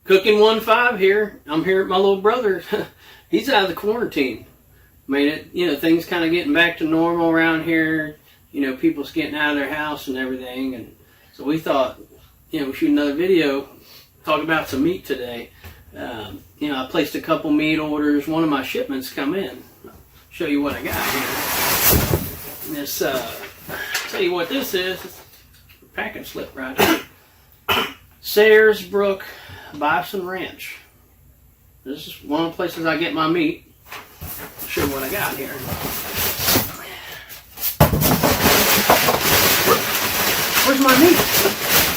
Cooking 1-5 here. I'm here at my little brother. He's out of the quarantine. Made it, things kind of getting back to normal around here. People's getting out of their house and everything. And so we thought, we shoot another video, talk about some meat today. I placed a couple meat orders. One of my shipments come in. I'll show you what I got here. This, tell you what this is. It's a packing slip right here. Sayersbrook Bison Ranch. This is one of the places I get my meat. I'll show you what I got here. Where's my meat?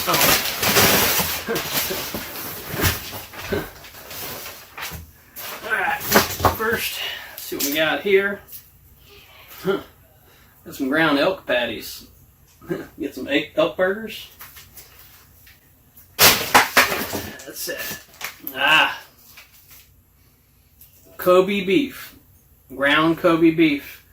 Oh. Alright, first, let's see what we got here. Got some ground elk patties. Get some elk burgers. That's it. Kobe beef. Ground Kobe beef.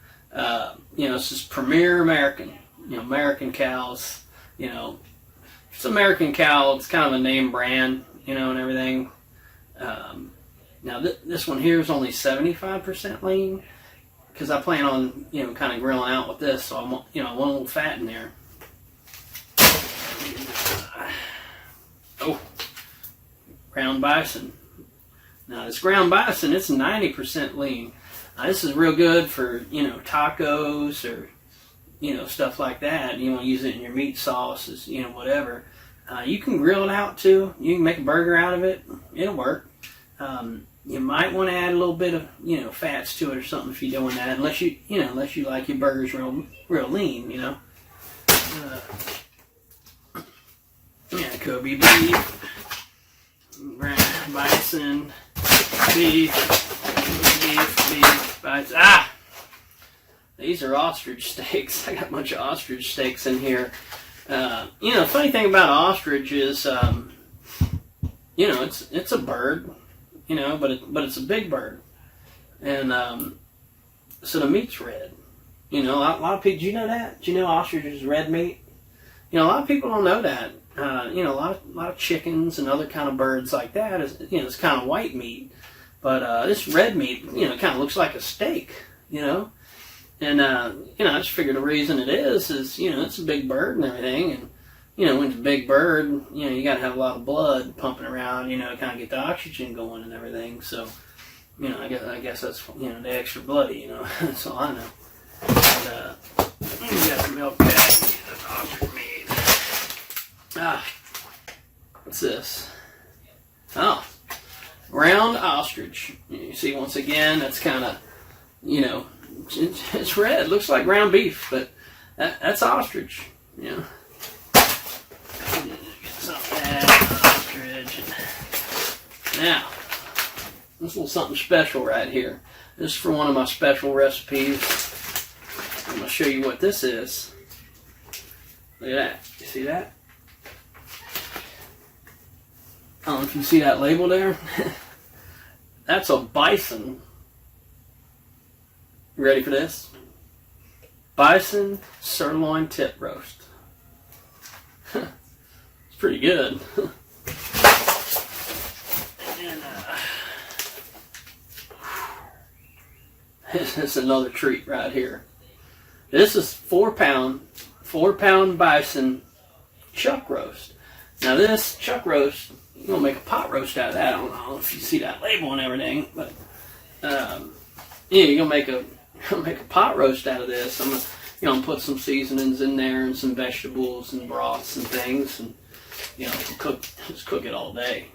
This is Premier American. American cows. It's American cow. It's kind of a name brand, and everything. Now this one here is only 75% lean because I plan on, kind of grilling out with this. So I want, I want a little fat in there. Ground bison. Now this ground bison, it's 90% lean. Now this is real good for, tacos or, stuff like that. You want to use it in your meat sauces, whatever. You can grill it out too. You can make a burger out of it. It'll work. You might want to add a little bit of, fats to it or something if you're doing that. Unless you like your burgers real lean, Kobe beef. Bison, beef, bison. These are ostrich steaks. I got a bunch of ostrich steaks in here. The funny thing about ostrich is, it's a bird, but it's a big bird, and so the meat's red. A lot of people. Do you know that? Do you know ostrich is red meat? A lot of people don't know that. A lot of chickens and other kind of birds like that is, it's kind of white meat, but this red meat, kind of looks like a steak, and I just figured the reason it is, it's a big bird and everything, and when it's a big bird, you got to have a lot of blood pumping around, kind of get the oxygen going and everything. So, I guess that's the extra bloody, that's all I know. But, we got some milk patty, ostrich meat. What's this? Oh, ground ostrich. You see, once again, that's kind of, it's red. It looks like ground beef, but that's ostrich. Get some of that ostrich. Now, this little something special right here. This is for one of my special recipes. I'm going to show you what this is. Look at that. You see that? I don't know if you see that label there. That's a bison. You ready for this? Bison sirloin tip roast. It's pretty good. And this is another treat right here. This is 4-pound bison chuck roast. Now this chuck roast, you're going to make a pot roast out of that. I don't know if you see that label and everything, but you're going to make a pot roast out of this. I'm going to put some seasonings in there and some vegetables and broths and things, and just cook it all day.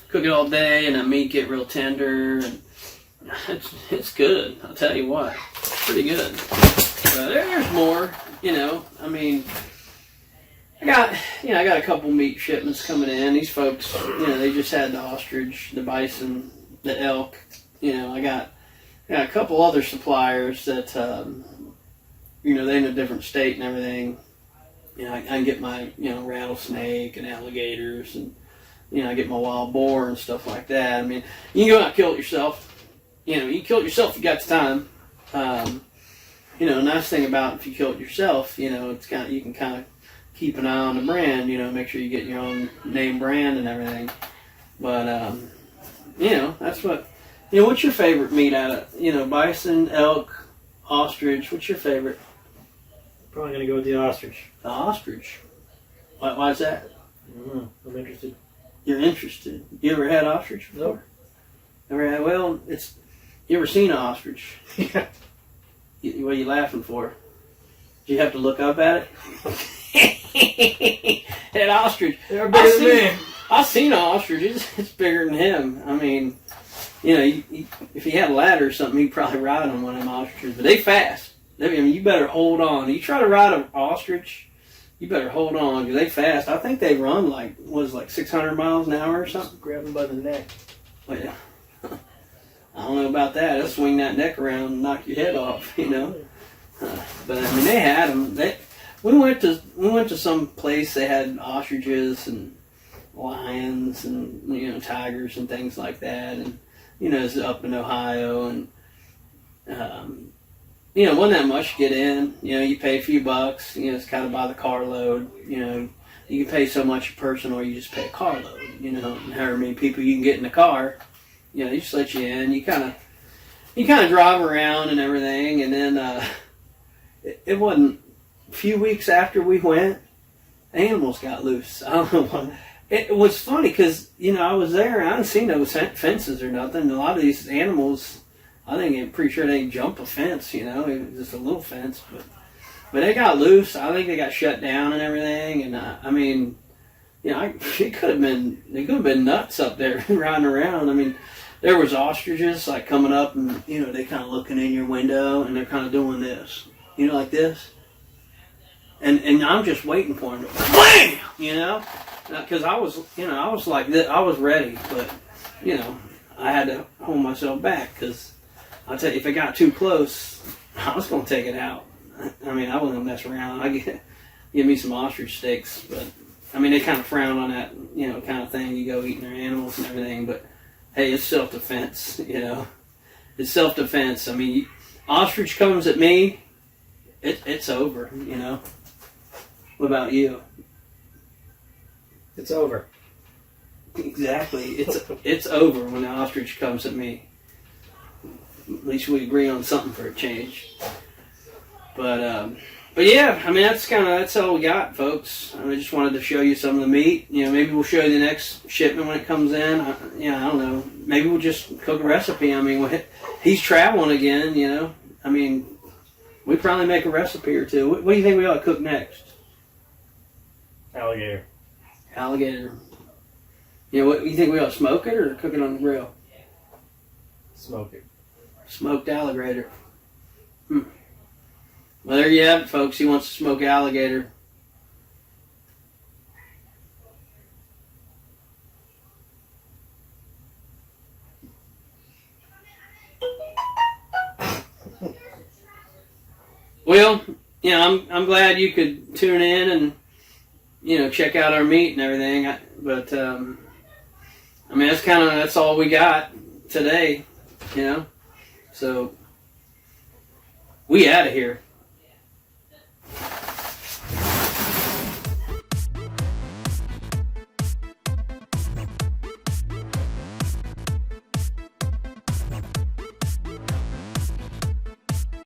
Cook it all day, and the meat get real tender, and it's good. I'll tell you what, it's pretty good. But there's more. I got a couple meat shipments coming in. These folks, they just had the ostrich, the bison, the elk. I got a couple other suppliers that, they're in a different state and everything. I can get my, rattlesnake and alligators, and, I get my wild boar and stuff like that. You can go out and kill it yourself. You can kill it yourself if you got the time. Nice thing about if you kill it yourself, it's you can kind of keep an eye on the brand, make sure you get your own name brand and everything. But that's what. What's your favorite meat out of bison, elk, ostrich? What's your favorite? Probably gonna go with the ostrich. The ostrich. Why's that? I'm interested. You're interested. You ever had ostrich before? Nope. Never had. Well, you ever seen an ostrich? Yeah. What are you laughing for? Did you have to look up at it? That ostrich. They're bigger than me. I've seen an ostrich. It's bigger than him. I mean, if he had a ladder or something, he'd probably ride on one of them ostriches. But they fast. You better hold on. You try to ride an ostrich, you better hold on because they fast. I think they run like 600 miles an hour or something. Just grab them by the neck. Well, yeah. I don't know about that. They'll swing that neck around and knock your head off, But I mean, they had them. We went to some place. They had ostriches and lions and tigers and things like that. And it's up in Ohio and wasn't that much to get in. You pay a few bucks. It's kind of by the carload. You can pay so much a person, or you just pay a carload. And however many people you can get in the car. They just let you in. You kind of drive around and everything, and then it wasn't a few weeks after we went, animals got loose. I don't know why. It was funny because I was there and I didn't see no fences or nothing. A lot of these animals, I'm pretty sure they jump a fence. It was just a little fence, but they got loose. I think they got shut down and everything. And it could have been nuts up there riding around. There was ostriches like coming up and they kind of looking in your window and they're kind of doing this, like this, and I'm just waiting for them to wham, because I was like this. I was ready, but I had to hold myself back because I'll tell you, if it got too close, I was going to take it out. I wasn't going to mess around. Give me some ostrich steaks, but they kind of frown on that kind of thing. You go eating their animals and everything, but hey, it's self-defense, It's self-defense. Ostrich comes at me, it's over, What about you? It's over. Exactly. It's over when the ostrich comes at me. At least we agree on something for a change. But yeah, that's all we got, folks. I just wanted to show you some of the meat. Maybe we'll show you the next shipment when it comes in. I don't know. Maybe we'll just cook a recipe. He's traveling again. We probably make a recipe or two. What do you think we ought to cook next? Alligator. Alligator. What do you think we ought to smoke it or cook it on the grill? Smoke it. Smoked alligator. Well, there you have it, folks. He wants to smoke alligator. Well, I'm glad you could tune in and check out our meat and everything. That's all we got today. So we out of here.